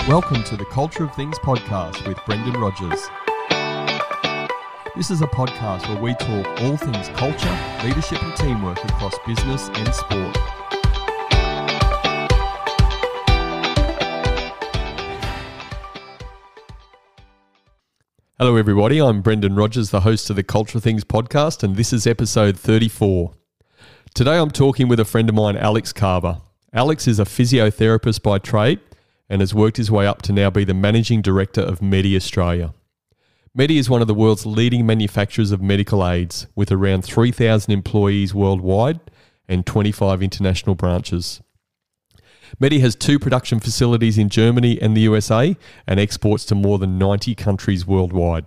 Welcome to the Culture of Things podcast with Brendan Rogers. This is a podcast where we talk all things culture, leadership and teamwork across business and sport. Hello everybody, I'm Brendan Rogers, the host of the Culture of Things podcast, and this is episode 34. Today I'm talking with a friend of mine, Alex Carver. Alex is a physiotherapist by trade and has worked his way up to now be the managing director of Medi Australia. Medi is one of the world's leading manufacturers of medical aids, with around 3,000 employees worldwide and 25 international branches. Medi has 2 production facilities in Germany and the USA and exports to more than 90 countries worldwide.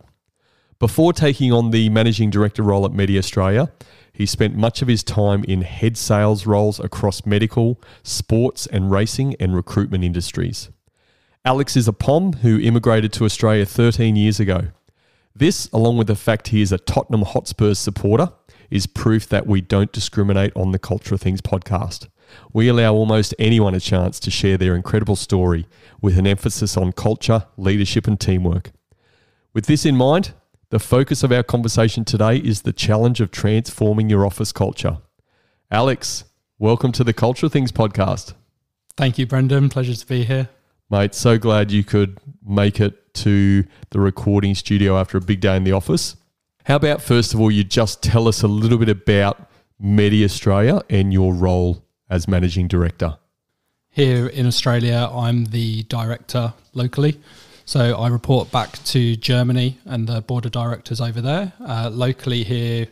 Before taking on the managing director role at Medi Australia, he spent much of his time in head sales roles across medical, sports and racing and recruitment industries. Alex is a POM who immigrated to Australia 13 years ago. This, along with the fact he is a Tottenham Hotspurs supporter, is proof that we don't discriminate on the Culture of Things podcast. We allow almost anyone a chance to share their incredible story with an emphasis on culture, leadership and teamwork. With this in mind, the focus of our conversation today is the challenge of transforming your office culture. Alex, welcome to the Culture of Things podcast. Thank you, Brendan. Pleasure to be here. Mate, so glad you could make it to the recording studio after a big day in the office. How about, first of all, you just tell us a little bit about Medi Australia and your role as managing director? Here in Australia, I'm the director locally. So I report back to Germany and the board of directors over there. Locally here,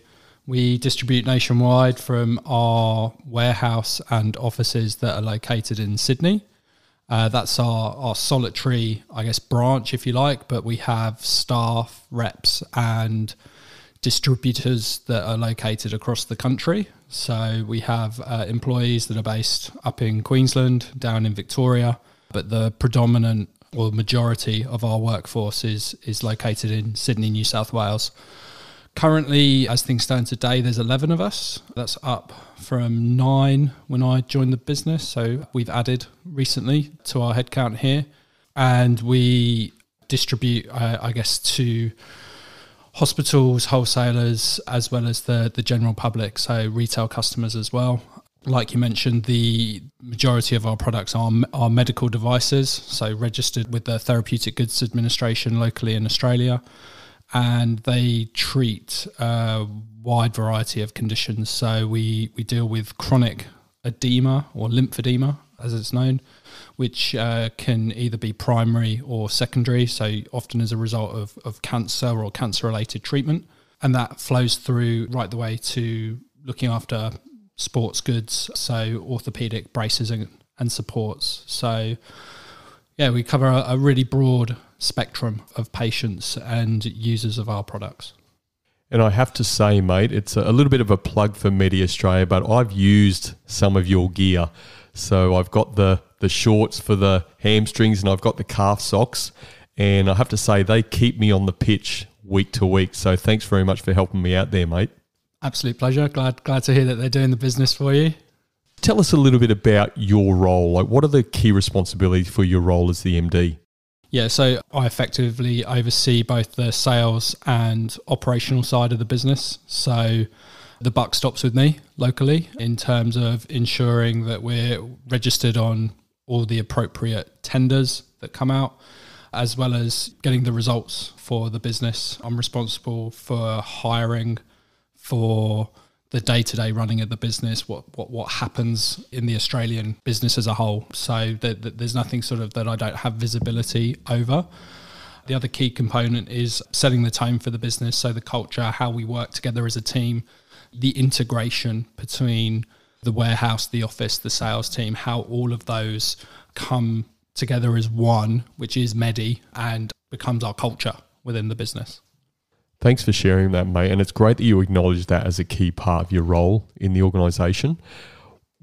we distribute nationwide from our warehouse and offices that are located in Sydney. That's our solitary, branch, if you like, but we have staff, reps and distributors that are located across the country. So we have employees that are based up in Queensland, down in Victoria, but the predominant or majority of our workforce is located in Sydney, New South Wales. Currently, as things stand today, there's 11 of us. That's up from 9 when I joined the business. So we've added recently to our headcount here, and we distribute, to hospitals, wholesalers, as well as the general public, so retail customers as well. Like you mentioned, the majority of our products are medical devices, so registered with the Therapeutic Goods Administration locally in Australia, and they treat a wide variety of conditions. So we deal with chronic edema or lymphedema, as it's known, which can either be primary or secondary, so often as a result of cancer or cancer-related treatment. And that flows through right the way to looking after sports goods, so orthopedic braces and supports. So, yeah, we cover a really broad spectrum of patients and users of our products. And I have to say, mate, it's a little bit of a plug for Medi Australia, but I've used some of your gear. So I've got the shorts for the hamstrings and I've got the calf socks. And I have to say, they keep me on the pitch week to week. So thanks very much for helping me out there, mate. Absolute pleasure. Glad to hear that they're doing the business for you. Tell us a little bit about your role. Like, what are the key responsibilities for your role as the MD? Yeah, so I effectively oversee both the sales and operational side of the business. So the buck stops with me locally in terms of ensuring that we're registered on all the appropriate tenders that come out, as well as getting the results for the business. I'm responsible for hiring, for the day-to-day running of the business, what happens in the Australian business as a whole. So there's nothing sort of that I don't have visibility over. The other key component is setting the tone for the business, so the culture, how we work together as a team, the integration between the warehouse, the office, the sales team, how all of those come together as one, which is Medi, and becomes our culture within the business. Thanks for sharing that, mate. And it's great that you acknowledge that as a key part of your role in the organisation.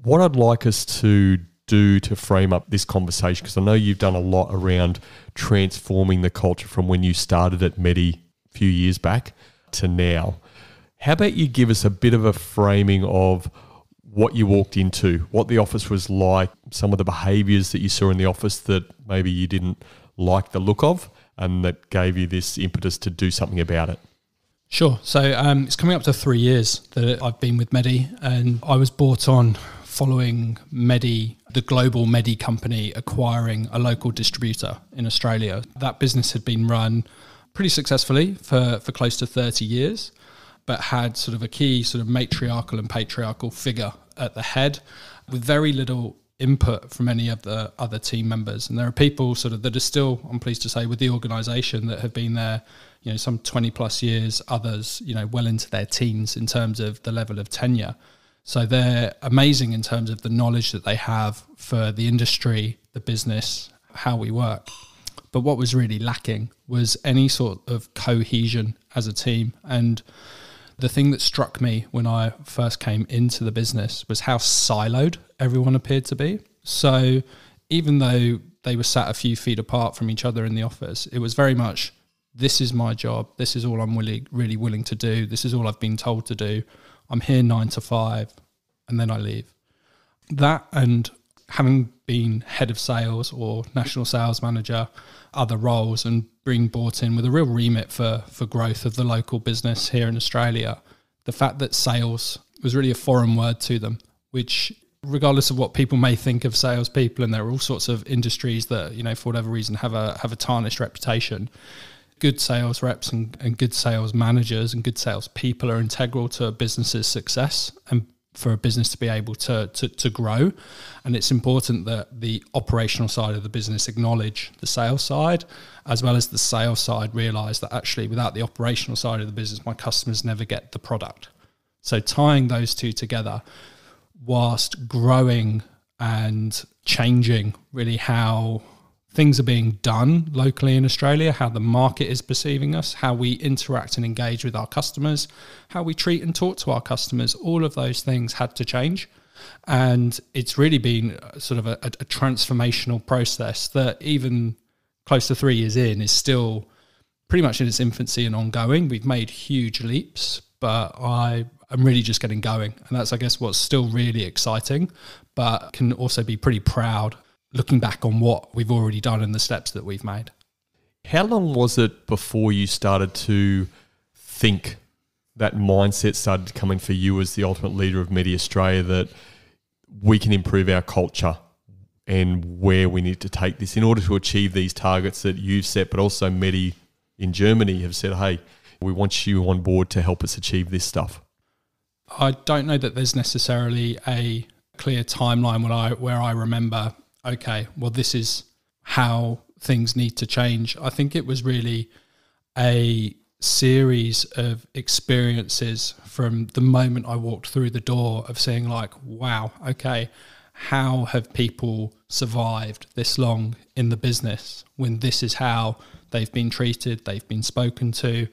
What I'd like us to do to frame up this conversation, because I know you've done a lot around transforming the culture from when you started at Medi a few years back to now. How about you give us a bit of a framing of what you walked into, what the office was like some of the behaviours that you saw in the office that maybe you didn't like the look of and that gave you this impetus to do something about it? Sure. So it's coming up to 3 years that I've been with Medi, and I was brought on following Medi, the global Medi company, acquiring a local distributor in Australia. That business had been run pretty successfully for close to 30 years, but had sort of a key sort of matriarchal and patriarchal figure at the head with very little input from any of the other team members. And there are people sort of that are still, I'm pleased to say, with the organisation that have been there, you know, some 20 plus years, others, you know, well into their teens in terms of the level of tenure. So they're amazing in terms of the knowledge that they have for the industry, the business, how we work. But what was really lacking was any sort of cohesion as a team. And the thing that struck me when I first came into the business was how siloed everyone appeared to be. So even though they were sat a few feet apart from each other in the office, it was very much, this is my job. This is all I'm really willing to do. This is all I've been told to do. I'm here 9 to 5 and then I leave. That, and having been head of sales or national sales manager, other roles, and being brought in with a real remit for growth of the local business here in Australia, the fact that sales was really a foreign word to them, which regardless of what people may think of salespeople, and there are all sorts of industries that, you know, for whatever reason have a tarnished reputation, good sales reps and good sales managers and good sales people are integral to a business's success and for a business to be able to grow. And it's important that the operational side of the business acknowledge the sales side, as well as the sales side realise that actually without the operational side of the business, my customers never get the product. So tying those two together whilst growing and changing really how things are being done locally in Australia, how the market is perceiving us, how we interact and engage with our customers, how we treat and talk to our customers, all of those things had to change. And it's really been sort of a transformational process that even close to 3 years in is still pretty much in its infancy and ongoing. We've made huge leaps, but I'm really just getting going. And that's, I guess, what's still really exciting, but can also be pretty proud looking back on what we've already done and the steps that we've made. How long was it before you started to think that mindset started coming for you as the ultimate leader of Medi Australia, that we can improve our culture and where we need to take this in order to achieve these targets that you've set, but also Medi in Germany have said, hey, we want you on board to help us achieve this stuff? I don't know that there's necessarily a clear timeline where I remember, okay, well, this is how things need to change. I think it was really a series of experiences from the moment I walked through the door of saying like, wow, okay, how have people survived this long in the business when this is how they've been treated, they've been spoken to,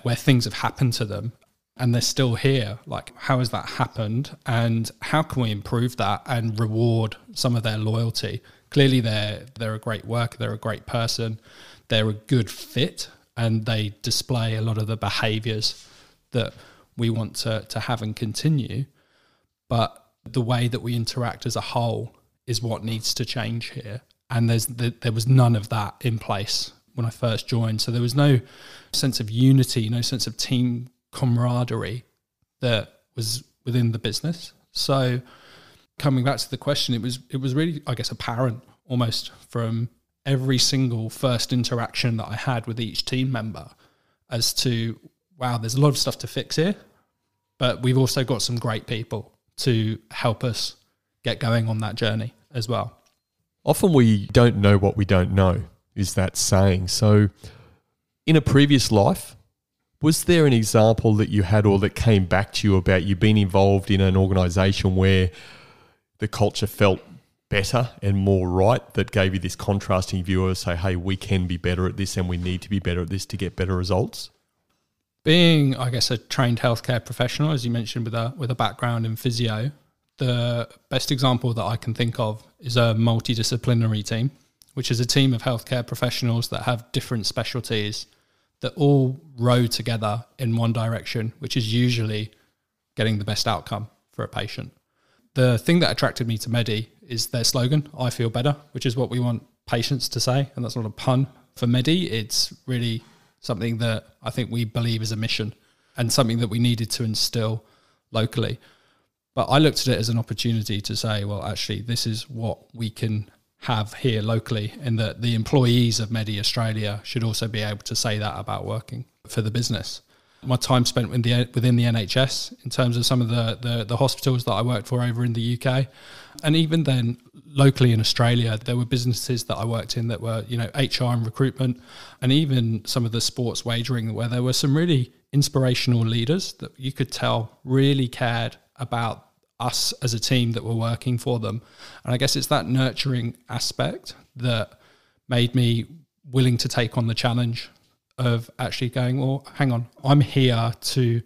where things have happened to them and they're still here? Like, how has that happened and how can we improve that and reward some of their loyalty? Clearly they're a great worker, they're a great person, they're a good fit, and they display a lot of the behaviours that we want to have and continue. But the way that we interact as a whole is what needs to change here. And there was none of that in place when I first joined. So there was no sense of unity, no sense of team camaraderie that was within the business. So coming back to the question, it was really, I guess, apparent almost from every single first interaction that I had with each team member as to, wow, there's a lot of stuff to fix here, but we've also got some great people to help us get going on that journey as well. Often we don't know what we don't know, is that saying. So in a previous life, was there an example that you had or that came back to you about you being involved in an organisation where the culture felt better and more right, that gave you this contrasting view of, say, hey, we can be better at this and we need to be better at this to get better results? Being, I guess, a trained healthcare professional, as you mentioned, with a background in physio, the best example that I can think of is a multidisciplinary team, which is a team of healthcare professionals that have different specialties that all row together in one direction, which is usually getting the best outcome for a patient. The thing that attracted me to Medi is their slogan, I feel better, which is what we want patients to say. And that's not a pun for Medi. It's really something that I think we believe is a mission and something that we needed to instill locally. But I looked at it as an opportunity to say, well, actually, this is what we can have here locally, and that the employees of Medi Australia should also be able to say that about working for the business. My time spent within the NHS in terms of some of the hospitals that I worked for over in the UK. And even then, locally in Australia, there were businesses that I worked in that were, HR and recruitment, and even some of the sports wagering, where there were some really inspirational leaders that you could tell really cared about us as a team that were working for them. And I guess it's that nurturing aspect that made me willing to take on the challenge of actually going, well, hang on, I'm here to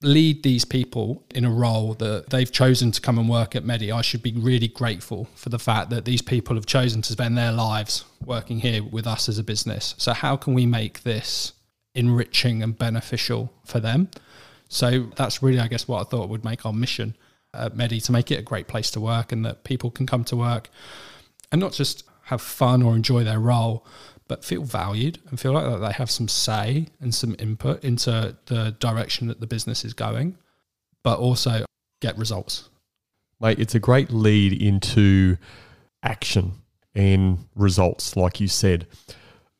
lead these people in a role that they've chosen to come and work at Medi. I should be really grateful for the fact that these people have chosen to spend their lives working here with us as a business. So how can we make this enriching and beneficial for them? So that's really, I guess, what I thought would make our mission at Medi, to make it a great place to work, and that people can come to work and not just have fun or enjoy their role, but feel valued and feel like they have some say and some input into the direction that the business is going, but also get results. Mate, it's a great lead into action and results, like you said,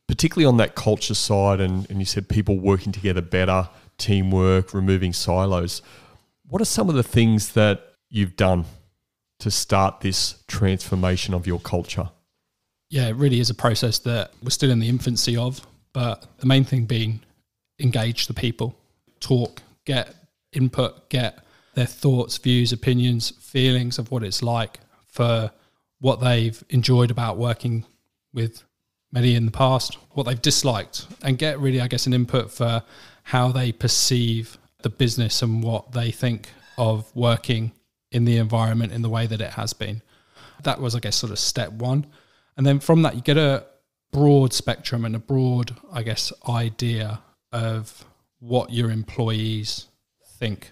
particularly on that culture side. And you said people working together better, teamwork, removing silos. What are some of the things that you've done to start this transformation of your culture? Yeah, it really is a process that we're still in the infancy of, but the main thing being engage the people, talk, get input, get their thoughts, views, opinions, feelings of what it's like, for what they've enjoyed about working with Medi in the past, what they've disliked, and get really, I guess, an input for how they perceive the business and what they think of working in the environment in the way that it has been. That was, I guess, sort of step one. And then from that, you get a broad spectrum and a broad, I guess, idea of what your employees think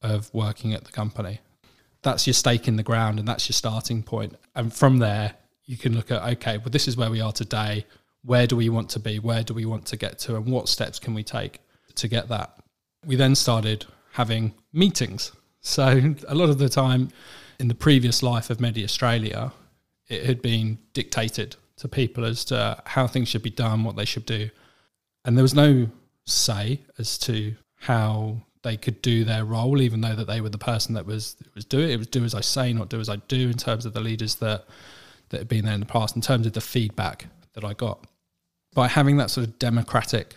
of working at the company. That's your stake in the ground, and that's your starting point. And from there, you can look at, okay, well, this is where we are today. Where do we want to be? Where do we want to get to? And what steps can we take to get that? We then started having meetings. So a lot of the time in the previous life of Medi Australia, it had been dictated to people as to how things should be done, what they should do. And there was no say as to how they could do their role, even though that they were the person that was doing it. It was do as I say, not do as I do, in terms of the leaders that had been there in the past, in terms of the feedback that I got. By having that sort of democratic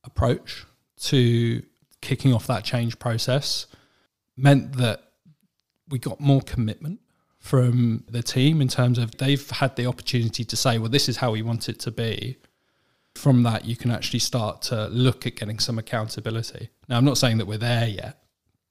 approach to kicking off that change process meant that we got more commitment from the team, in terms of they've had the opportunity to say, well, this is how we want it to be. From that, you can actually start to look at getting some accountability. Now, I'm not saying that we're there yet,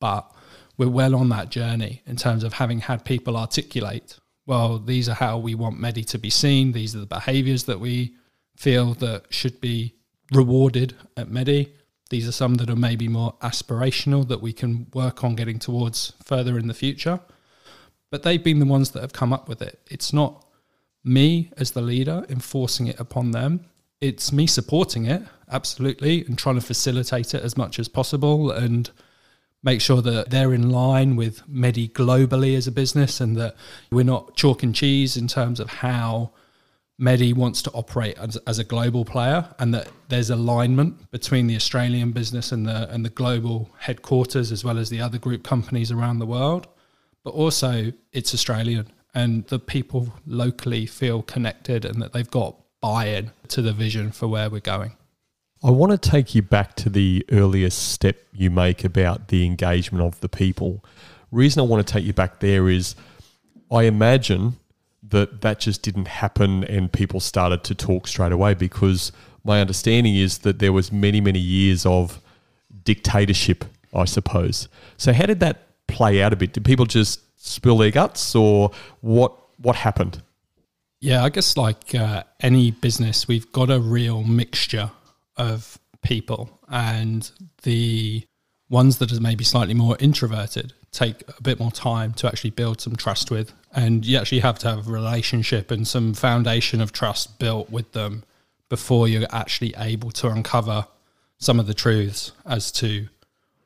but we're well on that journey in terms of having had people articulate, well, these are how we want Medi to be seen. These are the behaviours that we feel that should be rewarded at Medi. These are some that are maybe more aspirational that we can work on getting towards further in the future. But they've been the ones that have come up with it. It's not me as the leader enforcing it upon them. It's me supporting it, absolutely, and trying to facilitate it as much as possible and make sure that they're in line with Medi globally as a business, and that we're not chalk and cheese in terms of how Medi wants to operate as a global player, and that there's alignment between the Australian business and the global headquarters, as well as the other group companies around the world. But also it's Australian, and the people locally feel connected and that they've got buy-in to the vision for where we're going. I want to take you back to the earliest step you make about the engagement of the people. Reason I want to take you back there is I imagine that just didn't happen and people started to talk straight away, because my understanding is that there was many, many years of dictatorship, I suppose. So how did that play out a bit? Did people just spill their guts, or what happened? Yeah, I guess like any business, we've got a real mixture of people, and the ones that are maybe slightly more introverted take a bit more time to actually build some trust with. And you actually have to have a relationship and some foundation of trust built with them before you're actually able to uncover some of the truths as to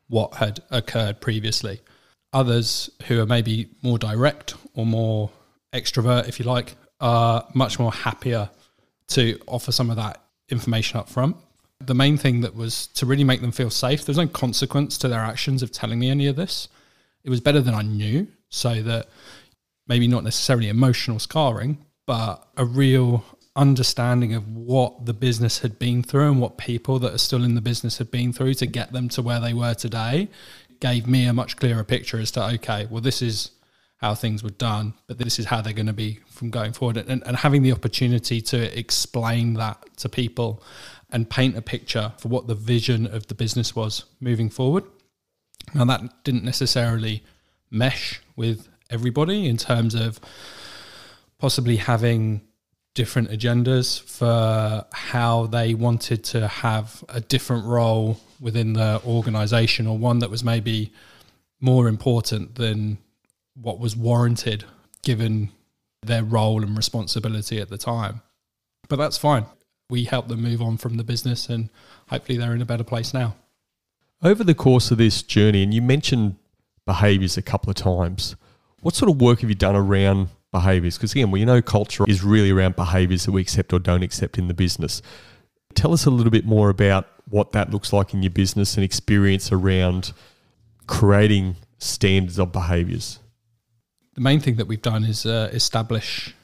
what had occurred previously. Others who are maybe more direct or more extrovert, if you like, are much more happier to offer some of that information up front. The main thing that was to really make them feel safe. There's no consequence to their actions of telling me any of this. It was better than I knew, so that maybe not necessarily emotional scarring, but a real understanding of what the business had been through and what people that are still in the business had been through to get them to where they were today gave me a much clearer picture as to, okay, well, this is how things were done, but this is how they're going to be from going forward. And having the opportunity to explain that to people and paint a picture for what the vision of the business was moving forward. Now, that didn't necessarily mesh with everybody in terms of possibly having different agendas for how they wanted to have a different role within the organisation, or one that was maybe more important than what was warranted given their role and responsibility at the time. But that's fine. We helped them move on from the business, and hopefully they're in a better place now. Over the course of this journey, and you mentioned behaviours a couple of times, what sort of work have you done around behaviours? Because again, we know culture is really around behaviours that we accept or don't accept in the business. Tell us a little bit more about what that looks like in your business and experience around creating standards of behaviours. The main thing that we've done is establish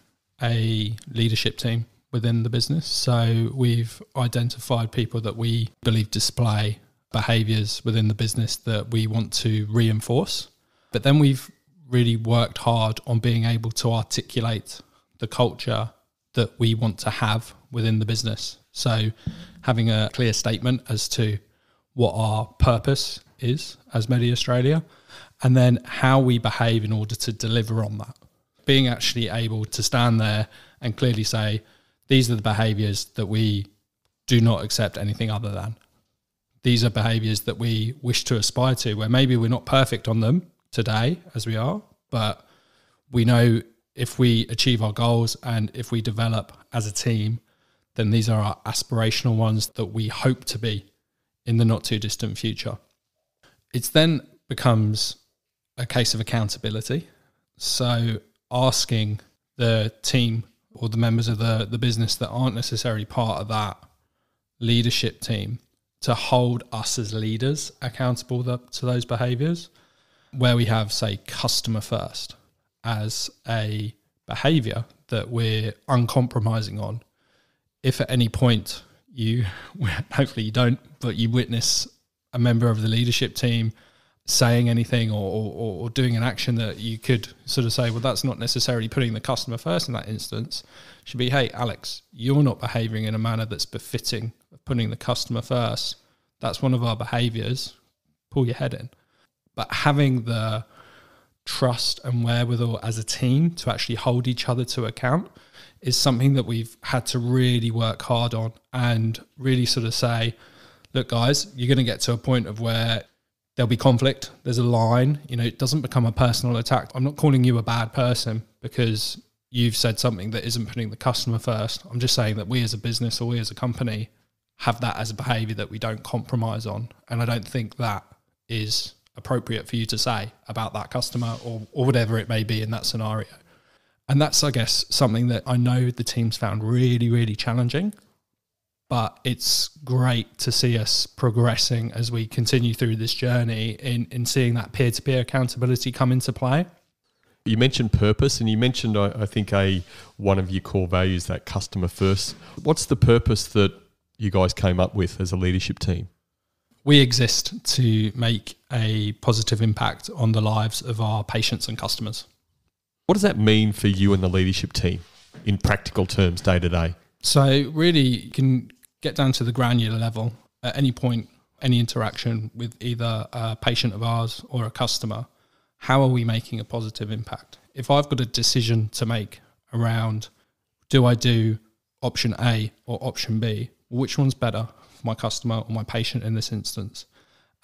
a leadership team within the business. So we've identified people that we believe display behaviours within the business that we want to reinforce. But then we've really worked hard on being able to articulate the culture that we want to have within the business. So having a clear statement as to what our purpose is as Medi Australia, and then how we behave in order to deliver on that. Being actually able to stand there and clearly say, these are the behaviours that we do not accept anything other than. These are behaviours that we wish to aspire to, where maybe we're not perfect on them today as we are, but we know if we achieve our goals and if we develop as a team, then these are our aspirational ones that we hope to be in the not too distant future. It then becomes a case of accountability. So asking the team or the members of the business that aren't necessarily part of that leadership team to hold us as leaders accountable to those behaviours, where we have, say, customer first as a behaviour that we're uncompromising on. If at any point you, hopefully you don't, but you witness a member of the leadership team saying anything or doing an action that you could sort of say, well, that's not necessarily putting the customer first in that instance, should be, hey, Alex, you're not behaving in a manner that's befitting of putting the customer first. That's one of our behaviours. Pull your head in. But having the trust and wherewithal as a team to actually hold each other to account is something that we've had to really work hard on and really sort of say, look, guys, you're going to get to a point of where there'll be conflict. There's a line, it doesn't become a personal attack. I'm not calling you a bad person because you've said something that isn't putting the customer first. I'm just saying that we as a business or we as a company have that as a behaviour that we don't compromise on. And I don't think that is appropriate for you to say about that customer or whatever it may be in that scenario. And that's, I guess, something that I know the team's found really, really challenging. But it's great to see us progressing as we continue through this journey in seeing that peer-to-peer accountability come into play. You mentioned purpose, and you mentioned, I think, one of your core values, that customer first. What's the purpose that you guys came up with as a leadership team? We exist to make a positive impact on the lives of our patients and customers. What does that mean for you and the leadership team in practical terms, day to day? So really, you can get down to the granular level at any point, any interaction with either a patient of ours or a customer. How are we making a positive impact? If I've got a decision to make around, do I do option A or option B? Which one's better for my customer or my patient in this instance?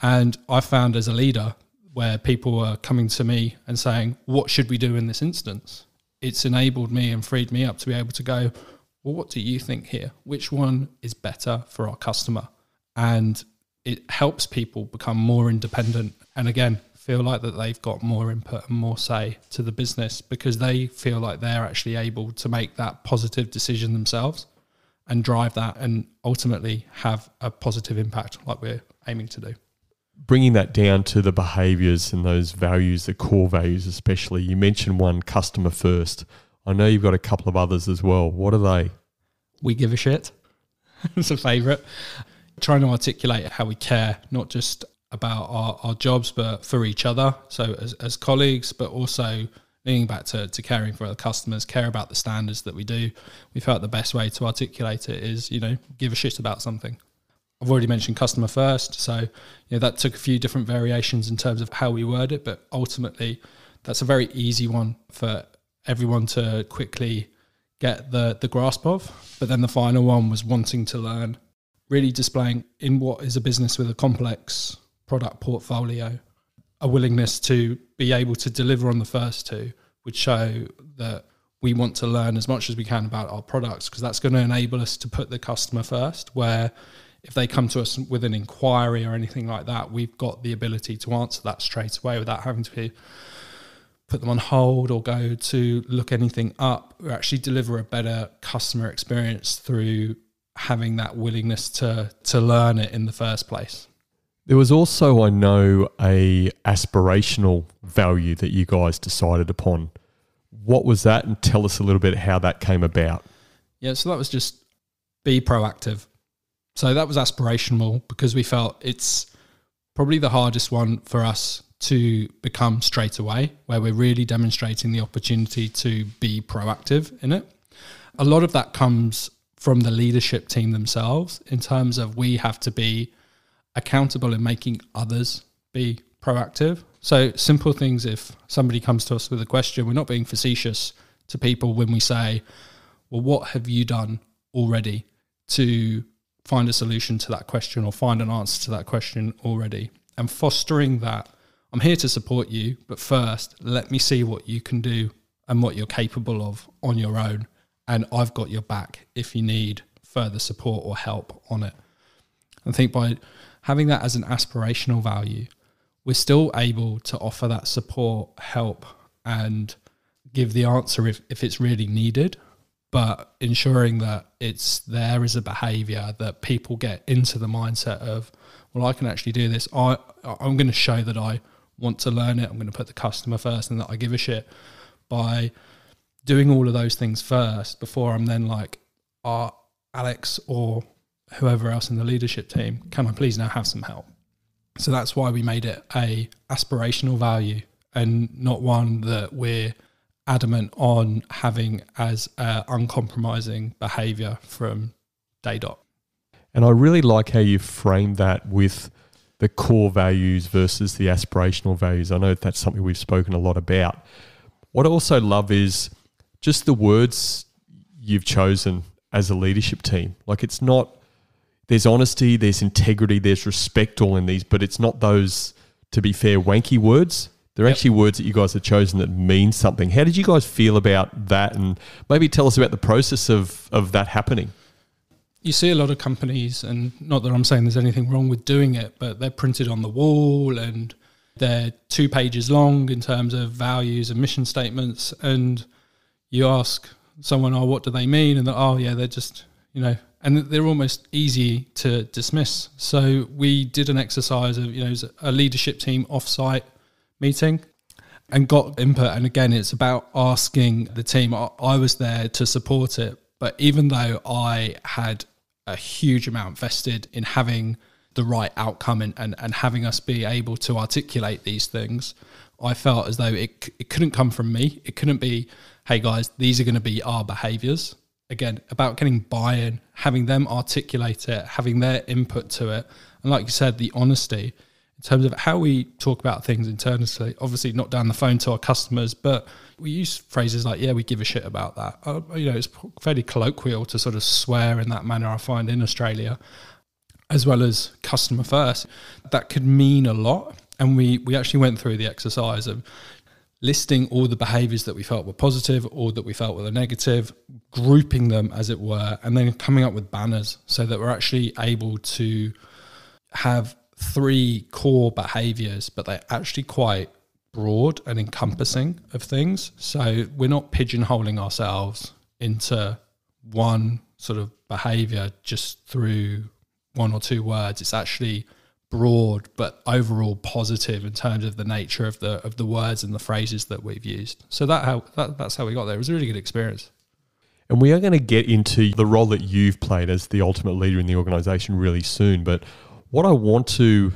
And I found as a leader, where people are coming to me and saying, what should we do in this instance? It's enabled me and freed me up to be able to go, well, what do you think here? Which one is better for our customer? And it helps people become more independent and, again, feel like that they've got more input and more say to the business, because they feel like they're actually able to make that positive decision themselves and drive that and ultimately have a positive impact like we're aiming to do. Bringing that down to the behaviours and those values, the core values especially, you mentioned one, customer first. I know you've got a couple of others as well. What are they? We give a shit. It's a favourite. Trying to articulate how we care, not just about our jobs, but for each other. So as colleagues, but also leaning back to caring for the customers, care about the standards that we do. We felt the best way to articulate it is, give a shit about something. I've already mentioned customer first. So, that took a few different variations in terms of how we word it, but ultimately that's a very easy one for everyone to quickly get the grasp of. But then the final one was wanting to learn, really displaying in what is a business with a complex product portfolio, a willingness to be able to deliver on the first two would show that we want to learn as much as we can about our products, because that's going to enable us to put the customer first, where if they come to us with an inquiry or anything like that, we've got the ability to answer that straight away without having to put them on hold or go to look anything up. We actually deliver a better customer experience through having that willingness to learn it in the first place. There was also, I know, a aspirational value that you guys decided upon. What was that? And tell us a little bit how that came about. Yeah, so that was just be proactive. So that was aspirational because we felt it's probably the hardest one for us to become straight away, where we're really demonstrating the opportunity to be proactive in it. A lot of that comes from the leadership team themselves, in terms of we have to be accountable in making others be proactive. So simple things, if somebody comes to us with a question, we're not being facetious to people when we say, well, what have you done already to find a solution to that question or find an answer to that question already? And fostering that, I'm here to support you, but first let me see what you can do and what you're capable of on your own. And I've got your back if you need further support or help on it. I think by having that as an aspirational value, we're still able to offer that support, help, and give the answer if it's really needed, but ensuring that it's there as a behaviour that people get into the mindset of, well, I can actually do this. I'm going to show that I want to learn it. I'm going to put the customer first and that I give a shit, by doing all of those things first before I'm then like, Alex or whoever else in the leadership team, can I please now have some help? So that's why we made it a aspirational value and not one that we're adamant on having as uncompromising behaviour from day dot. And I really like how you framed that with the core values versus the aspirational values. I know that's something we've spoken a lot about. What I also love is just the words you've chosen as a leadership team. Like, it's not, there's honesty, there's integrity, there's respect all in these, but it's not those, to be fair, wanky words. They're actually words that you guys have chosen that mean something. How did you guys feel about that? And maybe tell us about the process of that happening. You see a lot of companies, and not that I'm saying there's anything wrong with doing it, but they're printed on the wall and they're 2 pages long in terms of values and mission statements. And you ask someone, what do they mean? And they're just, and they're almost easy to dismiss. So we did an exercise of, it was a leadership team offsite meeting and got input. And again, it's about asking the team. I was there to support it, but even though I had a huge amount vested in having the right outcome and having us be able to articulate these things, I felt as though it couldn't come from me. It couldn't be, hey guys, these are going to be our behaviours. Again, about getting buy-in, having them articulate it, having their input to it. And like you said, the honesty in terms of how we talk about things internally, obviously not down the phone to our customers, but we use phrases like, we give a shit about that. It's fairly colloquial to sort of swear in that manner, I find, in Australia, as well as customer first. That could mean a lot. And we actually went through the exercise of listing all the behaviours that we felt were positive or that we felt were negative, grouping them as it were, and then coming up with banners so that we're actually able to have 3 core behaviours, but they're actually quite broad and encompassing of things. So we're not pigeonholing ourselves into one sort of behaviour just through 1 or 2 words. It's actually broad but overall positive in terms of the nature of the words and the phrases that we've used. So that's how we got there. It was a really good experience. And we are going to get into the role that you've played as the ultimate leader in the organisation really soon. But what I want to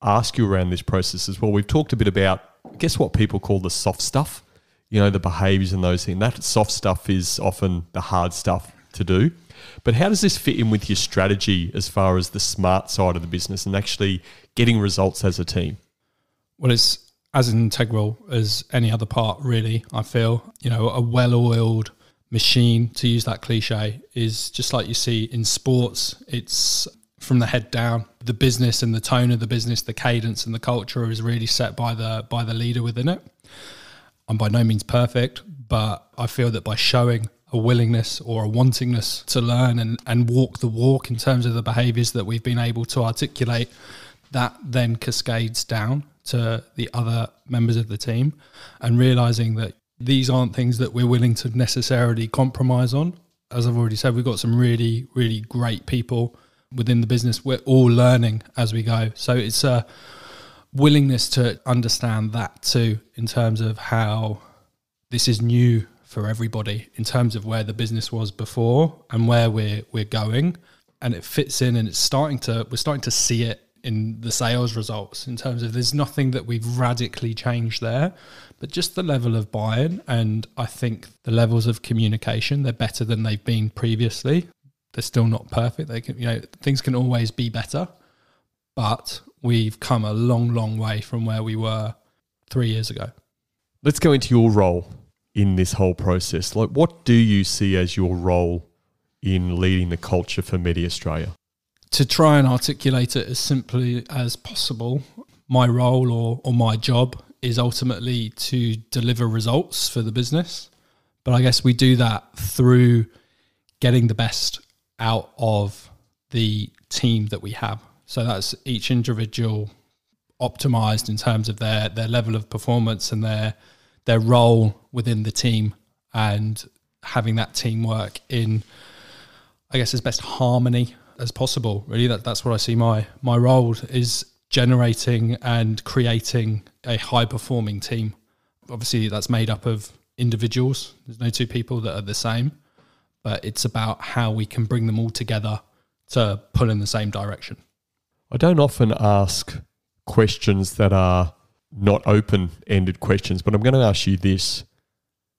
ask you around this process as well, we've talked a bit about, I guess, what people call the soft stuff, the behaviours and those things. That soft stuff is often the hard stuff to do. But how does this fit in with your strategy as far as the smart side of the business and actually getting results as a team? Well, it's as integral as any other part, really, I feel. A well-oiled machine, to use that cliche, is just like you see in sports. It's from the head down. The business and the tone of the business, the cadence and the culture is really set by the leader within it. I'm by no means perfect, but I feel that by showing a willingness or a wantingness to learn and walk the walk in terms of the behaviours that we've been able to articulate, that then cascades down to the other members of the team, and realising that these aren't things that we're willing to necessarily compromise on. As I've already said, we've got some really, really great people within the business. We're all learning as we go. So it's a willingness to understand that too, in terms of how this is new for everybody, in terms of where the business was before and where we're going, and it fits in, and we're starting to see it in the sales results, in terms of there's nothing that we've radically changed there, but just the level of buy-in, and I think the levels of communication, they're better than they've been previously. They're still not perfect. They can, things can always be better, but we've come a long, long way from where we were 3 years ago. Let's go into your role in this whole process. Like, what do you see as your role in leading the culture for Medi Australia? To try and articulate it as simply as possible, my role or my job is ultimately to deliver results for the business. But I guess we do that through getting the best out of the team that we have. So that's each individual optimized in terms of their level of performance and their role within the team, and having that teamwork in, I guess, as best harmony as possible. Really, that's what I see my role is, generating and creating a high performing team. Obviously, that's made up of individuals. There's no 2 people that are the same, but it's about how we can bring them all together to pull in the same direction. I don't often ask questions that are not open-ended questions, but I'm going to ask you this.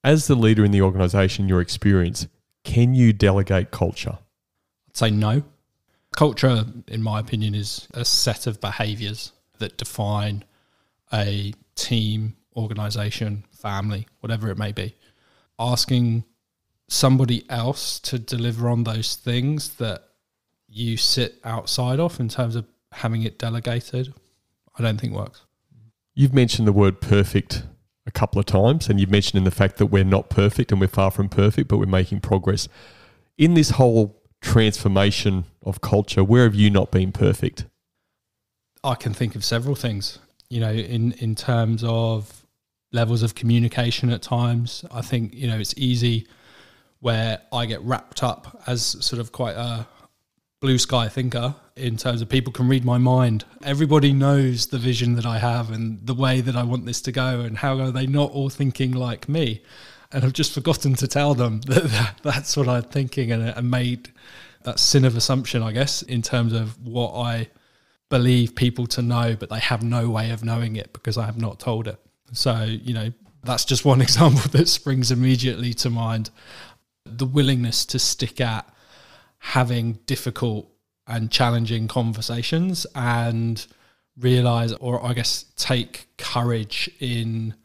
As the leader in the organisation, your experience, can you delegate culture? I'd say no. Culture, in my opinion, is a set of behaviours that define a team, organisation, family, whatever it may be. Asking somebody else to deliver on those things that you sit outside of in terms of having it delegated, I don't think works. You've mentioned the word perfect a couple of times, and you've mentioned in the fact that we're not perfect and we're far from perfect, but we're making progress. In this whole transformation of culture, where have you not been perfect? I can think of several things, in terms of levels of communication at times. I think, it's easy where I get wrapped up as sort of quite a blue sky thinker in terms of people can read my mind. Everybody knows the vision that I have and the way that I want this to go, and how are they not all thinking like me? And I've just forgotten to tell them that that's what I'm thinking, and made that sin of assumption, I guess, in terms of what I believe people to know, but they have no way of knowing it because I have not told it. So, that's just one example that springs immediately to mind. The willingness to stick at having difficult and challenging conversations, and realise, or I guess take courage in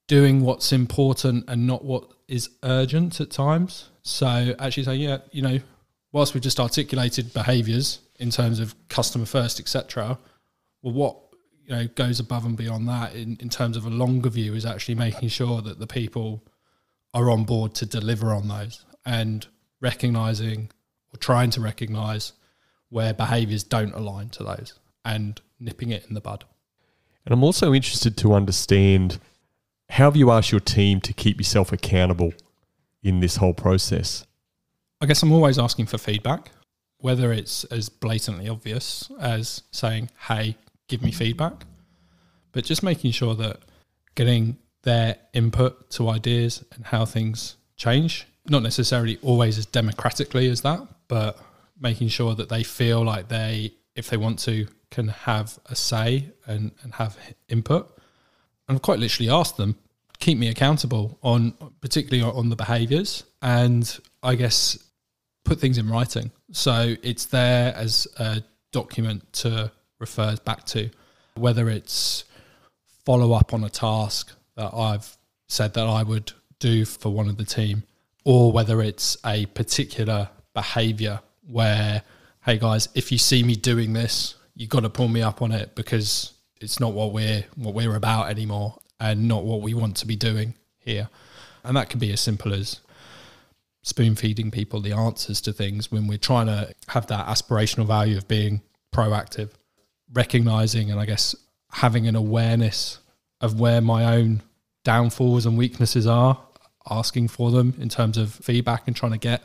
doing what's important and not what is urgent at times. So actually say, whilst we've just articulated behaviours in terms of customer first, etc., well, goes above and beyond that in terms of a longer view is actually making sure that the people are on board to deliver on those and recognising or trying to recognise where behaviours don't align to those and nipping it in the bud. And I'm also interested to understand, how have you asked your team to keep yourself accountable in this whole process? I guess I'm always asking for feedback, whether it's as blatantly obvious as saying, hey, give me feedback, but just making sure that getting their input to ideas and how things change, not necessarily always as democratically as that, but making sure that they feel like they, if they want to, can have a say and have input. And I've quite literally asked them, keep me accountable on, particularly on the behaviours, and I guess put things in writing. So it's there as a document to refer back to, whether it's follow up on a task that I've said that I would do for one of the team, or whether it's a particular behaviour where, hey guys, if you see me doing this, you've got to pull me up on it because it's not what we're about anymore and not what we want to be doing here. And that can be as simple as spoon feeding people the answers to things when we're trying to have that aspirational value of being proactive, recognizing and I guess having an awareness of where my own downfalls and weaknesses are, asking for them in terms of feedback and trying to get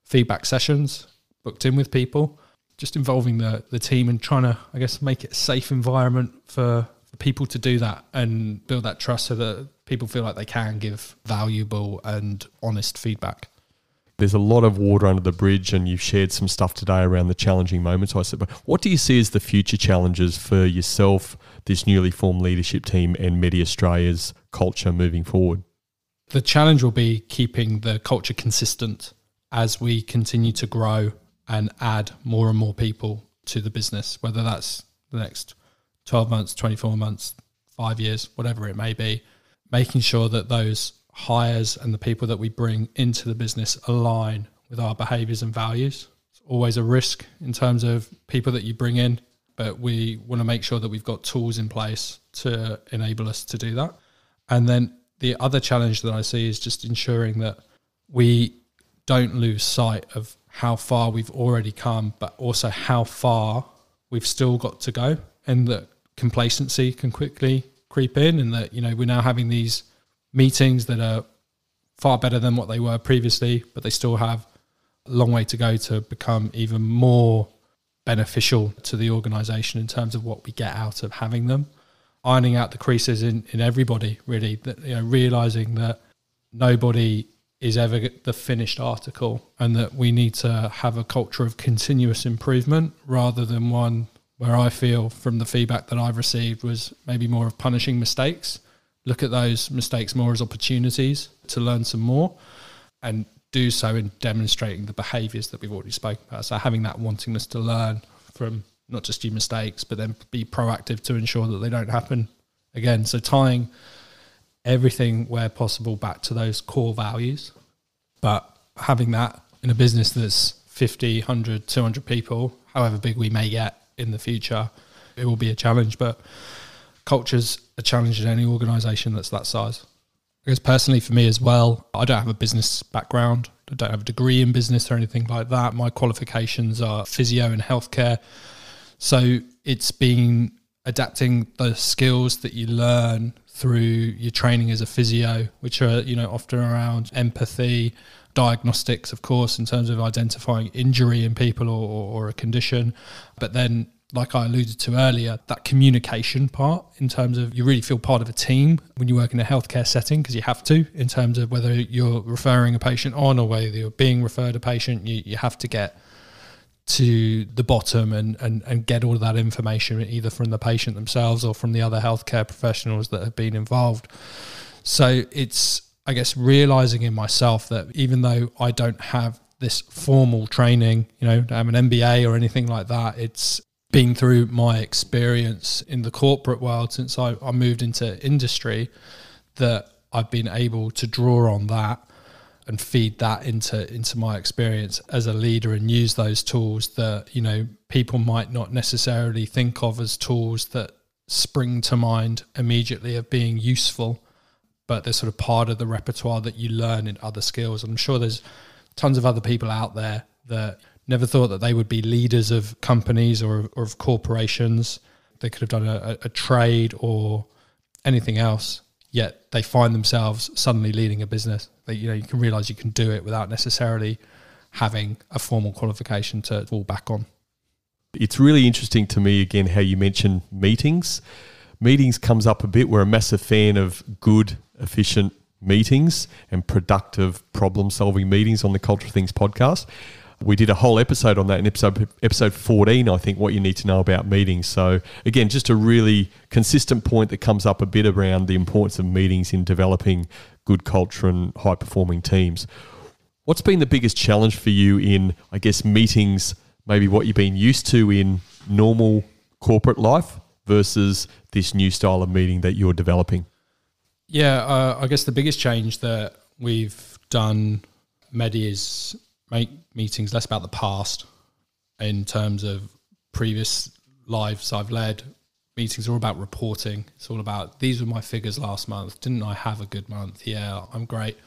feedback sessions booked in with people, just involving the team and trying to, I guess, make it a safe environment for people to do that and build that trust so that people feel like they can give valuable and honest feedback. There's a lot of water under the bridge, and you've shared some stuff today around the challenging moments. I said, but what do you see as the future challenges for yourself, this newly formed leadership team, and Medi Australia's culture moving forward? The challenge will be keeping the culture consistent as we continue to grow and add more and more people to the business, whether that's the next 12 months, 24 months, 5 years, whatever it may be, making sure that those hires and the people that we bring into the business align with our behaviours and values. It's always a risk in terms of people that you bring in, but we want to make sure that we've got tools in place to enable us to do that. And then the other challenge that I see is just ensuring that we don't lose sight of how far we've already come, but also how far we've still got to go, and that complacency can quickly creep in, and that, we're now having these meetings that are far better than what they were previously, but they still have a long way to go to become even more beneficial to the organisation in terms of what we get out of having them. Ironing out the creases in everybody, really, that, realising that nobody is ever the finished article, and that we need to have a culture of continuous improvement rather than one where I feel from the feedback that I've received was maybe more of punishing mistakes. Look at those mistakes more as opportunities to learn some more, and do so in demonstrating the behaviours that we've already spoken about. So having that wantingness to learn from not just your mistakes, but then be proactive to ensure that they don't happen again. So tying everything where possible back to those core values, but having that in a business that's 50, 100, 200 people, however big we may get in the future, it will be a challenge. But culture's a challenge in any organisation that's that size. I guess personally for me as well, I don't have a business background. I don't have a degree in business or anything like that. My qualifications are physio and healthcare. So it's been adapting the skills that you learn through your training as a physio, which are, often around empathy, diagnostics, of course, in terms of identifying injury in people or a condition. But then, like I alluded to earlier, that communication part, in terms of you really feel part of a team when you work in a healthcare setting, because you have to, in terms of whether you're referring a patient on or whether you're being referred a patient, you have to get to the bottom and get all of that information either from the patient themselves or from the other healthcare professionals that have been involved. So it's, I guess, realising in myself that even though I don't have this formal training, don't have an MBA or anything like that, it's been through my experience in the corporate world since I moved into industry that I've been able to draw on that and feed that into my experience as a leader, and use those tools that, people might not necessarily think of as tools that spring to mind immediately of being useful, but they're sort of part of the repertoire that you learn in other skills. I'm sure there's tons of other people out there that never thought that they would be leaders of companies or of corporations. They could have done a trade or anything else, yet they find themselves suddenly leading a business. You can realize you can do it without necessarily having a formal qualification to fall back on. It's really interesting to me, again, how you mention meetings. Meetings comes up a bit. We're a massive fan of good, efficient meetings and productive problem-solving meetings on the Culture Things podcast. We did a whole episode on that in episode 14, I think, what you need to know about meetings. So again, just a really consistent point that comes up a bit around the importance of meetings in developing good culture and high-performing teams. What's been the biggest challenge for you in, I guess, meetings, maybe what you've been used to in normal corporate life versus this new style of meeting that you're developing? Yeah, I guess the biggest change that we've done, Medi, is make meetings less about the past in terms of previous lives I've led. Meetings are all about reporting. It's all about, these were my figures last month. Didn't I have a good month? Yeah, I'm great.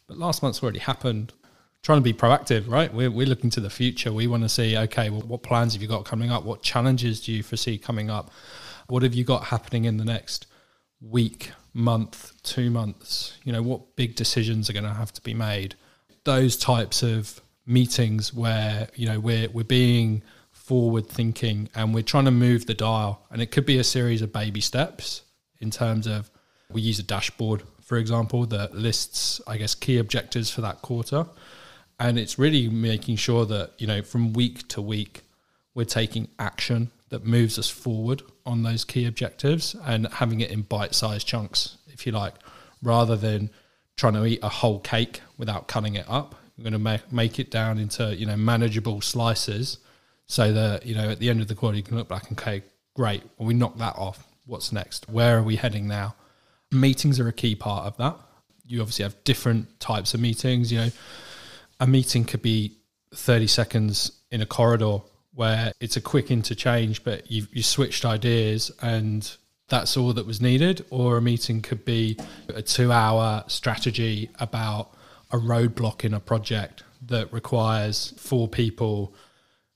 But last month's already happened. Trying to be proactive, right? We're looking to the future. We want to see, okay, well, what plans have you got coming up? What challenges do you foresee coming up? What have you got happening in the next week, month, 2 months? What big decisions are going to have to be made? Those types of meetings where, we're being forward thinking and we're trying to move the dial. And it could be a series of baby steps in terms of, we use a dashboard, for example, that lists, I guess, key objectives for that quarter. And it's really making sure that, from week to week, we're taking action that moves us forward on those key objectives and having it in bite-sized chunks, if you like, rather than trying to eat a whole cake without cutting it up. We're going to make it down into, manageable slices so that, at the end of the quarter, you can look back and okay, great, well, we knocked that off. What's next? Where are we heading now? Meetings are a key part of that. You obviously have different types of meetings. A meeting could be 30 seconds in a corridor where it's a quick interchange, but you switched ideas and that's all that was needed. Or a meeting could be a 2-hour strategy about a roadblock in a project that requires 4 people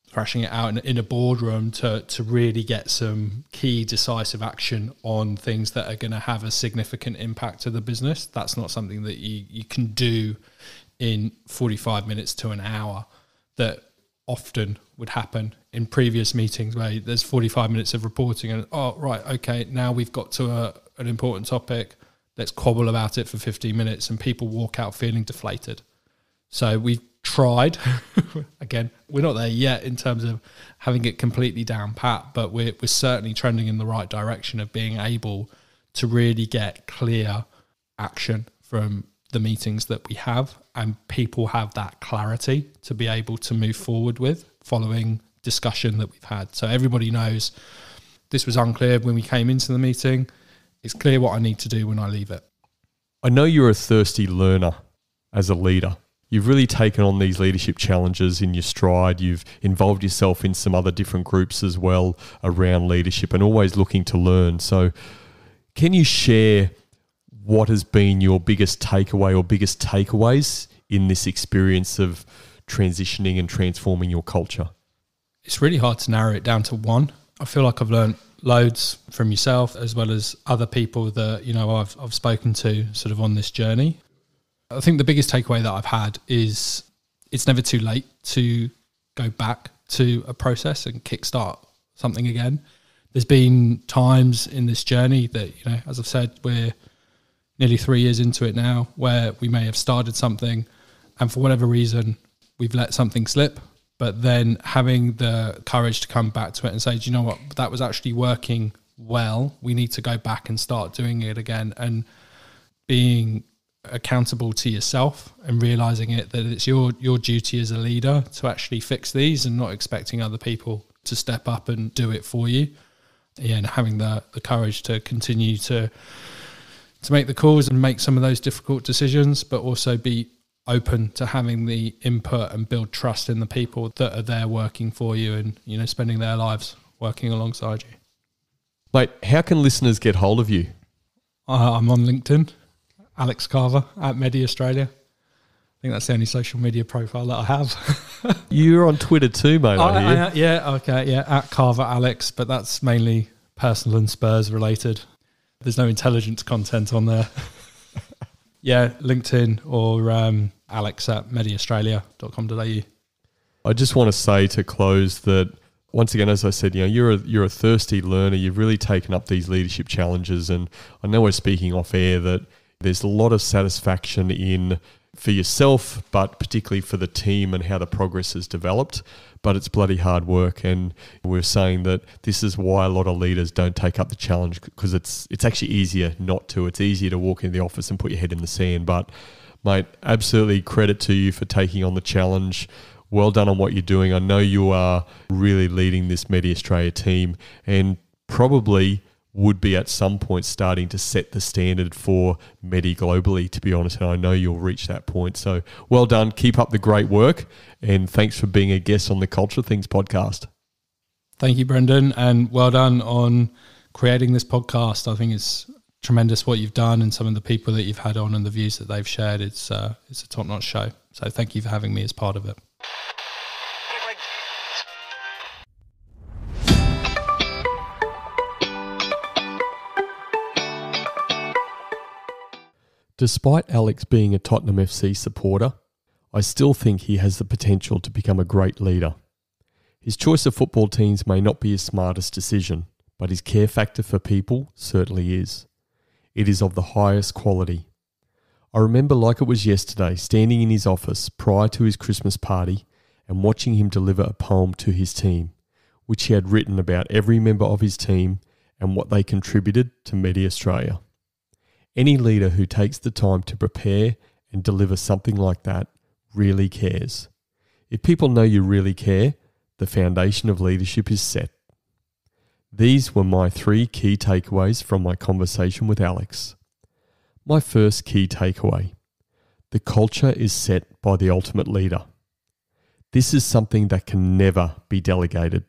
thrashing it out in a boardroom to really get some key decisive action on things that are going to have a significant impact to the business. That's not something that you can do in 45 minutes to an hour that often would happen in previous meetings where there's 45 minutes of reporting and, oh, right, okay, now we've got to an important topic. Let's quabble about it for 15 minutes and people walk out feeling deflated. So we've tried, again, we're not there yet in terms of having it completely down pat, but we're certainly trending in the right direction of being able to really get clear action from the meetings that we have, and people have that clarity to be able to move forward with following discussion that we've had. So everybody knows this was unclear when we came into the meeting. It's clear what I need to do when I leave it. I know you're a thirsty learner as a leader. You've really taken on these leadership challenges in your stride. You've involved yourself in some other different groups as well around leadership and always looking to learn. So can you share what has been your biggest takeaway or biggest takeaways in this experience of transitioning and transforming your culture? It's really hard to narrow it down to one. I feel like I've learned loads from yourself as well as other people that, I've spoken to sort of on this journey. I think the biggest takeaway that I've had is it's never too late to go back to a process and kickstart something again. There's been times in this journey that, as I've said, we're nearly 3 years into it now, where we may have started something and for whatever reason, we've let something slip, but then having the courage to come back to it and say, do you know what, that was actually working well. We need to go back and start doing it again, and being accountable to yourself and realizing that it's your duty as a leader to actually fix these and not expecting other people to step up and do it for you. Yeah, and having the courage to continue to make the calls and make some of those difficult decisions, but also be open to having the input and build trust in the people that are there working for you and, spending their lives working alongside you. Mate, how can listeners get hold of you? I'm on LinkedIn, Alex Carver at Medi Australia. I think that's the only social media profile that I have. You're on Twitter too, mate, I hear. At Carver Alex, but that's mainly personal and Spurs related. There's no intelligence content on there. Yeah, LinkedIn or alex at mediaustralia.com.au. I just want to say to close that, once again, as I said, you're a thirsty learner. You've really taken up these leadership challenges, and I know we're speaking off air that there's a lot of satisfaction in for yourself, but particularly for the team and how the progress has developed. But it's bloody hard work, and we're saying that this is why a lot of leaders don't take up the challenge, because it's actually easier not to. It's easier to walk in the office and put your head in the sand. But mate, absolutely credit to you for taking on the challenge. Well done on what you're doing. I know you are really leading this Medi Australia team, and probably would be at some point starting to set the standard for Medi globally, to be honest, and I know you'll reach that point. So well done. Keep up the great work, and thanks for being a guest on the Culture Things podcast. Thank you, Brendan, and well done on creating this podcast. I think it's tremendous what you've done, and some of the people that you've had on and the views that they've shared. It's a top-notch show. So thank you for having me as part of it. Despite Alex being a Tottenham FC supporter, I still think he has the potential to become a great leader. His choice of football teams may not be his smartest decision, but his care factor for people certainly is. It is of the highest quality. I remember like it was yesterday, standing in his office prior to his Christmas party and watching him deliver a poem to his team, which he had written about every member of his team and what they contributed to Medi Australia. Any leader who takes the time to prepare and deliver something like that really cares. If people know you really care, the foundation of leadership is set. These were my 3 key takeaways from my conversation with Alex. My first key takeaway: the culture is set by the ultimate leader. This is something that can never be delegated.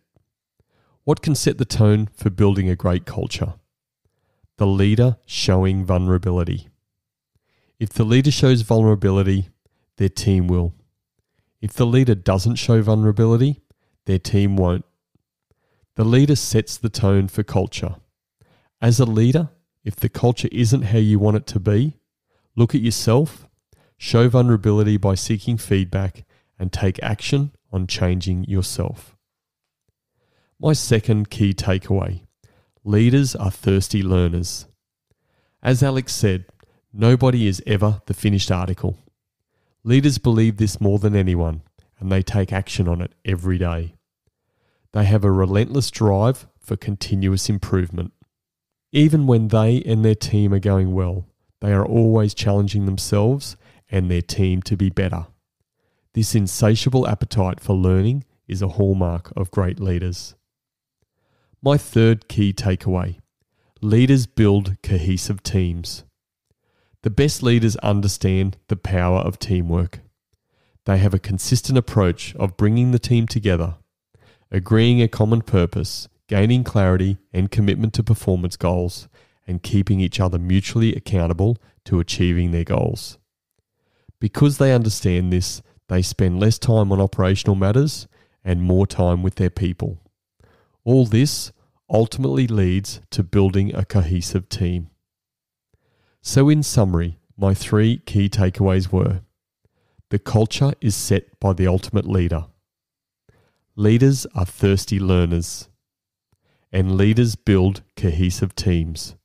What can set the tone for building a great culture? The leader showing vulnerability. If the leader shows vulnerability, their team will. If the leader doesn't show vulnerability, their team won't. The leader sets the tone for culture. As a leader, if the culture isn't how you want it to be, look at yourself, show vulnerability by seeking feedback, and take action on changing yourself. My second key takeaway: leaders are thirsty learners. As Alex said, nobody is ever the finished article. Leaders believe this more than anyone, and they take action on it every day. They have a relentless drive for continuous improvement. Even when they and their team are going well, they are always challenging themselves and their team to be better. This insatiable appetite for learning is a hallmark of great leaders. My third key takeaway: leaders build cohesive teams. The best leaders understand the power of teamwork. They have a consistent approach of bringing the team together, agreeing a common purpose, gaining clarity and commitment to performance goals, and keeping each other mutually accountable to achieving their goals. Because they understand this, they spend less time on operational matters and more time with their people. All this ultimately leads to building a cohesive team. So in summary, my 3 key takeaways were: the culture is set by the ultimate leader. Leaders are thirsty learners. And leaders build cohesive teams.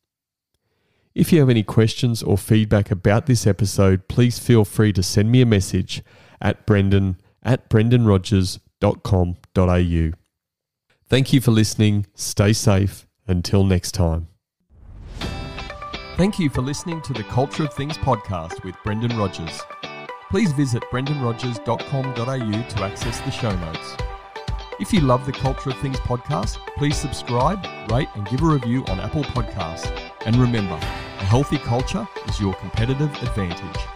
If you have any questions or feedback about this episode, please feel free to send me a message at brendan@brendanrogers.com.au. Thank you for listening. Stay safe. Until next time. Thank you for listening to the Culture of Things podcast with Brendan Rogers. Please visit brendanrogers.com.au to access the show notes. If you love the Culture of Things podcast, please subscribe, rate and give a review on Apple Podcasts. And remember, a healthy culture is your competitive advantage.